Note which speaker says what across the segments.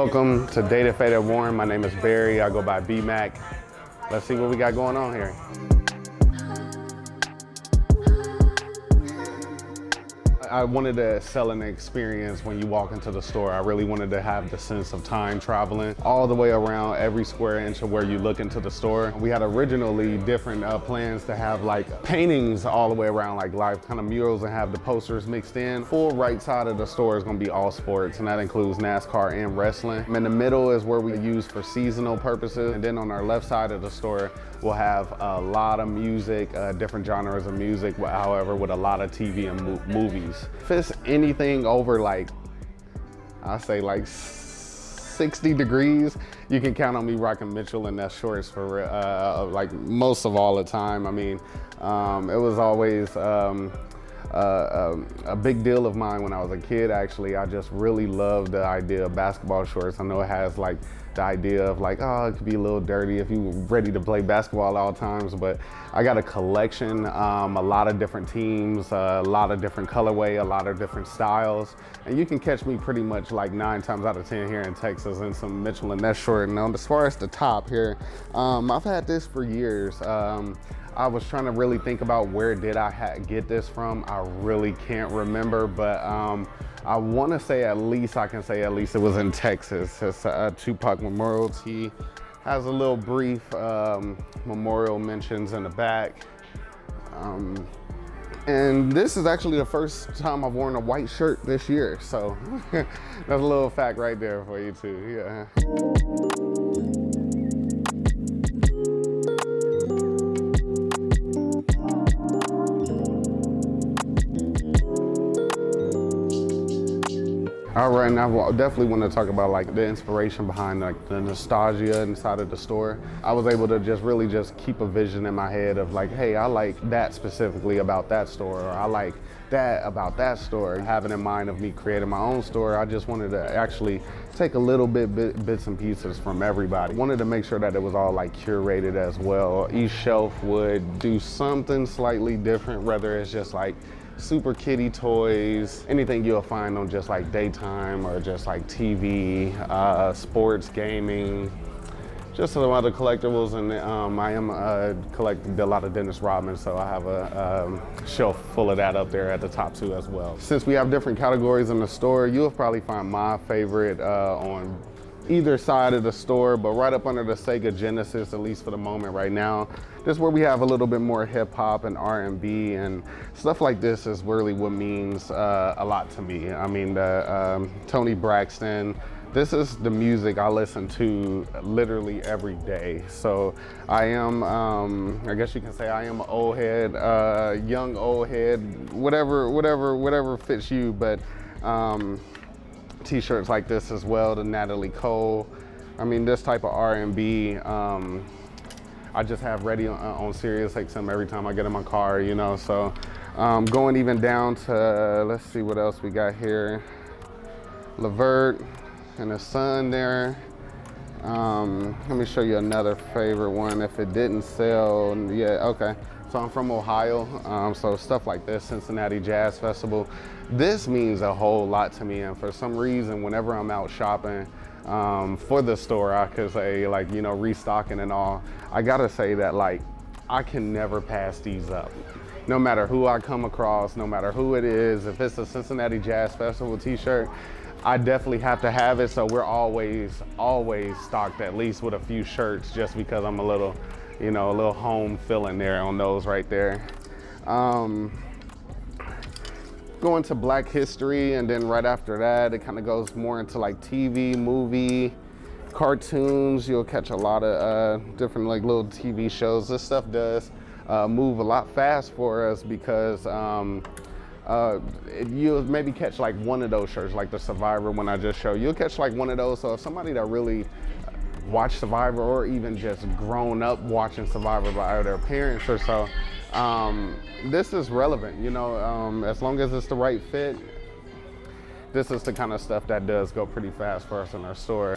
Speaker 1: Welcome to Dated Faded Worn. My name is Barry. I go by B-Mac. Let's see what we got going on here. I wanted to sell an experience when you walk into the store. I really wanted to have the sense of time traveling all the way around every square inch of where you look into the store. We had originally different plans to have like paintings all the way around, like live kind of murals, and have the posters mixed in. Full right side of the store is gonna be all sports, and that includes NASCAR and wrestling. In the middle is where we use for seasonal purposes. And then on our left side of the store, we'll have a lot of music, different genres of music, however, with a lot of TV and movies. If it's anything over like, I say like 60 degrees, you can count on me rocking Mitchell and Ness shorts for like most of all the time. I mean, it was always a big deal of mine when I was a kid, actually. I just really loved the idea of basketball shorts. I know it has like the idea of like, oh, it could be a little dirty if you were ready to play basketball at all times, but I got a collection, a lot of different teams, a lot of different colorway, a lot of different styles, and you can catch me pretty much like 9 times out of 10 here in Texas in some Mitchell and Ness short. And as far as the top here, I've had this for years. I was trying to really think about where did I get this from. I really can't remember, but I want to say I can say at least it was in Texas. It's a Tupac memorial tee. Has a little brief memorial mentions in the back. And this is actually the first time I've worn a white shirt this year. So that's a little fact right there for you too, yeah. All right, now I definitely want to talk about like the inspiration behind like the nostalgia inside of the store. I was able to really keep a vision in my head of like, hey, I like that specifically about that store, or I like that about that store. Having in mind of me creating my own store, I just wanted to actually take a little bits and pieces from everybody. Wanted to make sure that it was all like curated as well. Each shelf would do something slightly different, whether it's just like super kiddie toys, anything you'll find on just like daytime or just like TV, sports, gaming, just some other collectibles. And I am collecting a lot of Dennis Rodman, so I have a shelf full of that up there at the top too as well. Since we have different categories in the store, you'll probably find my favorite on either side of the store, but right up under the Sega Genesis, at least for the moment right now. This is where we have a little bit more hip hop and R&B, and stuff like this is really what means a lot to me. I mean, Tony Braxton, this is the music I listen to literally every day. So I am, I guess you can say I am an old head, young old head, whatever fits you, but t-shirts like this as well, the Natalie Cole. I mean, this type of R&B, I just have ready on Sirius XM every time I get in my car, you know. So going even down to, let's see what else we got here. Levert and his son there. Let me show you another favorite one if it didn't sell. Yeah, okay. So I'm from Ohio, so stuff like this, Cincinnati Jazz Festival. This means a whole lot to me, and for some reason, whenever I'm out shopping for the store, I could say like, you know, restocking and all, I gotta say that like, I can never pass these up. No matter who I come across, no matter who it is, if it's a Cincinnati Jazz Festival t-shirt, I definitely have to have it, so we're always stocked at least with a few shirts, just because I'm a little, you know, a little home feeling there on those right there. Going to Black History, and then right after that, it kind of goes more into like TV, movie, cartoons. You'll catch a lot of different like little TV shows. This stuff does move a lot fast for us because you'll maybe catch like one of those shirts, like the Survivor one I just showed. You'll catch like one of those. So if somebody that really watched Survivor, or even just grown up watching Survivor by their parents or so, this is relevant, you know, as long as it's the right fit. This is the kind of stuff that does go pretty fast for us in our store.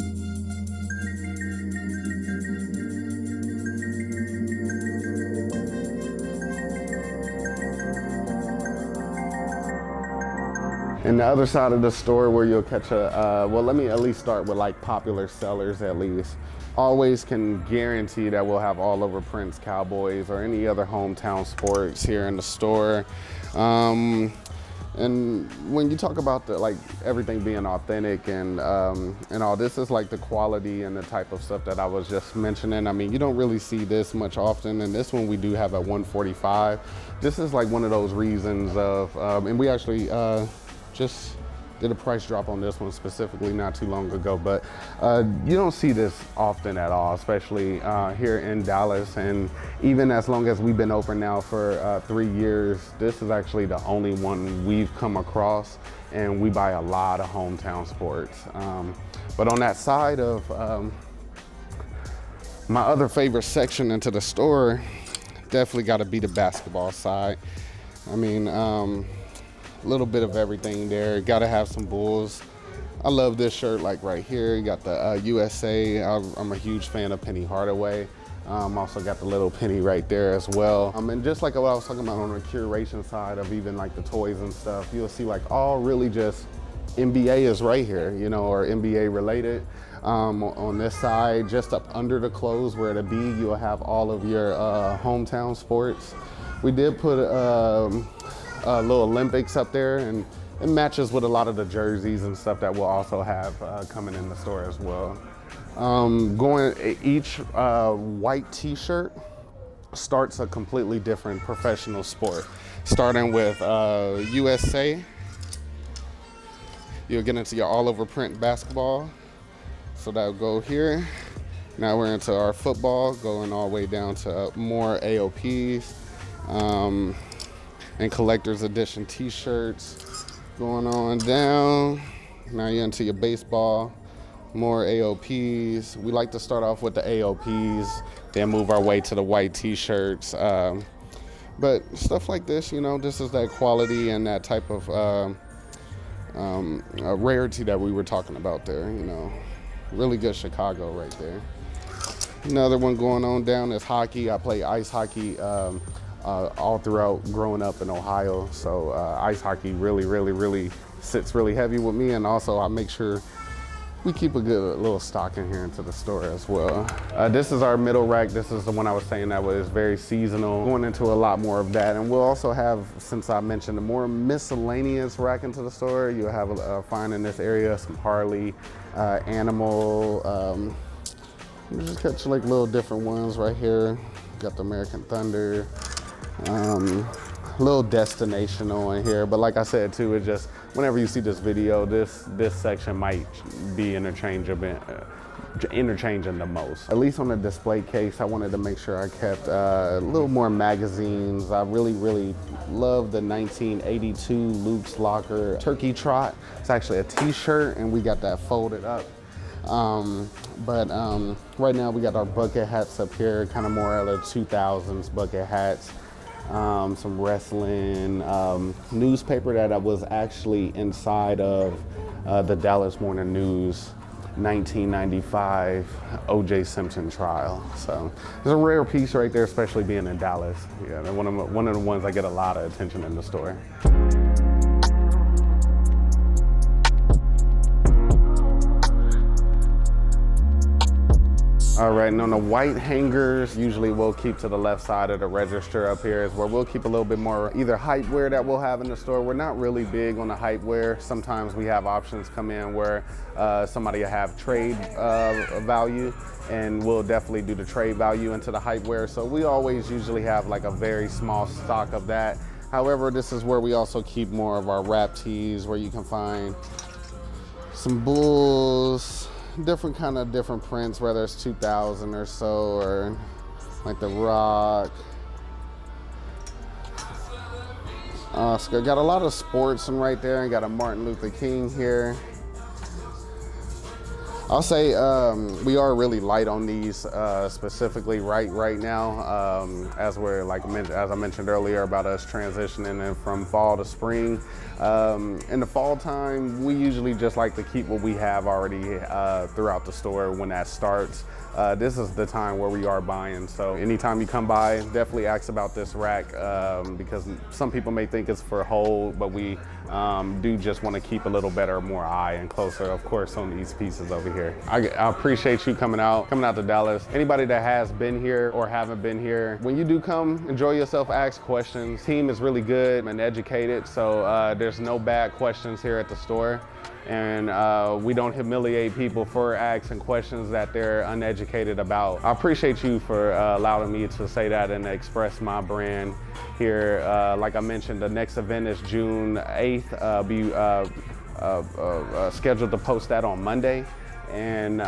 Speaker 1: And the other side of the store where you'll catch well, let me at least start with like popular sellers at least. Always can guarantee that we'll have all over Prince Cowboys or any other hometown sports here in the store. And when you talk about the, like everything being authentic and all, this is like the quality and the type of stuff that I was just mentioning. I mean, you don't really see this much often, and this one we do have at 145. This is like one of those reasons of, and we actually just did a price drop on this one specifically not too long ago, but you don't see this often at all, especially here in Dallas. And even as long as we've been open now for 3 years, this is actually the only one we've come across, and we buy a lot of hometown sports. But on that side of my other favorite section into the store, definitely got to be the basketball side. I mean, little bit of everything there. Got to have some Bulls. I love this shirt, like right here. You got the USA. I'm a huge fan of Penny Hardaway. Also got the little Penny right there as well. And just like what I was talking about on the curation side of even like the toys and stuff, you'll see like all really just NBA is right here, you know, or NBA related. On this side, just up under the clothes where the B, you'll have all of your hometown sports. We did put little Olympics up there, and it matches with a lot of the jerseys and stuff that we'll also have coming in the store as well. Each white t-shirt starts a completely different professional sport. Starting with USA, you'll get into your all over print basketball. So that'll go here. Now we're into our football, going all the way down to more AOPs. And collector's edition t-shirts going on down. Now you're into your baseball, more AOPs. We like to start off with the AOPs, then move our way to the white t-shirts. But stuff like this, you know, this is that quality and that type of rarity that we were talking about there, you know. Really good Chicago right there. Another one going on down is hockey. I play ice hockey all throughout growing up in Ohio. So ice hockey really sits really heavy with me. And also I make sure we keep a good little stock in here into the store as well. This is our middle rack. This is the one I was saying that was very seasonal. Going into a lot more of that. And we'll also have, since I mentioned, a more miscellaneous rack into the store. You'll have find in this area some Harley, Animal. Just catch like little different ones right here. Got the American Thunder. Little Destinational in here, but like I said too, it just whenever you see this video, this section might be interchanging the most. At least on the display case, I wanted to make sure I kept a little more magazines. I really love the 1982 Luke's Locker Turkey Trot. It's actually a t-shirt, and we got that folded up. But right now we got our bucket hats up here, kind of more out of 2000s bucket hats. Some wrestling, newspaper that I was actually inside of the Dallas Morning News 1995 O.J. Simpson trial. So it's a rare piece right there, especially being in Dallas. Yeah, they're one of the ones that get a lot of attention in the store. All right, and on the white hangers, usually we'll keep to the left side of the register up here is where we'll keep a little bit more either hype wear that we'll have in the store. We're not really big on the hype wear. Sometimes we have options come in where somebody will have trade value, and we'll definitely do the trade value into the hype wear. So we always usually have like a very small stock of that. However, this is where we also keep more of our wrap tees, where you can find some Bulls, different prints, whether it's 2000 or so, or like the Rock, Oscar. Got a lot of sports in right there, and got a Martin Luther King here. I'll say we are really light on these specifically right now, as I mentioned earlier about us transitioning from fall to spring. In the fall time, we usually just like to keep what we have already throughout the store when that starts. this is the time where we are buying. So anytime you come by, definitely ask about this rack because some people may think it's for hold, but we do just want to keep a little better, more eye and closer, of course, on these pieces over here. I appreciate you coming out to Dallas. Anybody that has been here or haven't been here, when you do come, enjoy yourself, ask questions. Team is really good and educated, so there's no bad questions here at the store. And we don't humiliate people for asking questions that they're uneducated about. I appreciate you for allowing me to say that and express my brand here. Like I mentioned, the next event is June 8th. Be scheduled to post that on Monday. And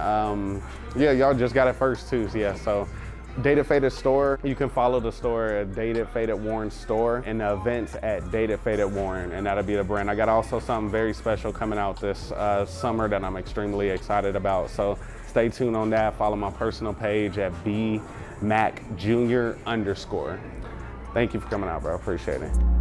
Speaker 1: yeah, y'all just got it first too, so. Dated Faded Store, you can follow the store at Dated Faded Warren Store and the events at Dated Faded Warren, and that'll be the brand. I got also something very special coming out this summer that I'm extremely excited about. So stay tuned on that. Follow my personal page at BMacJr_. Thank you for coming out, bro. Appreciate it.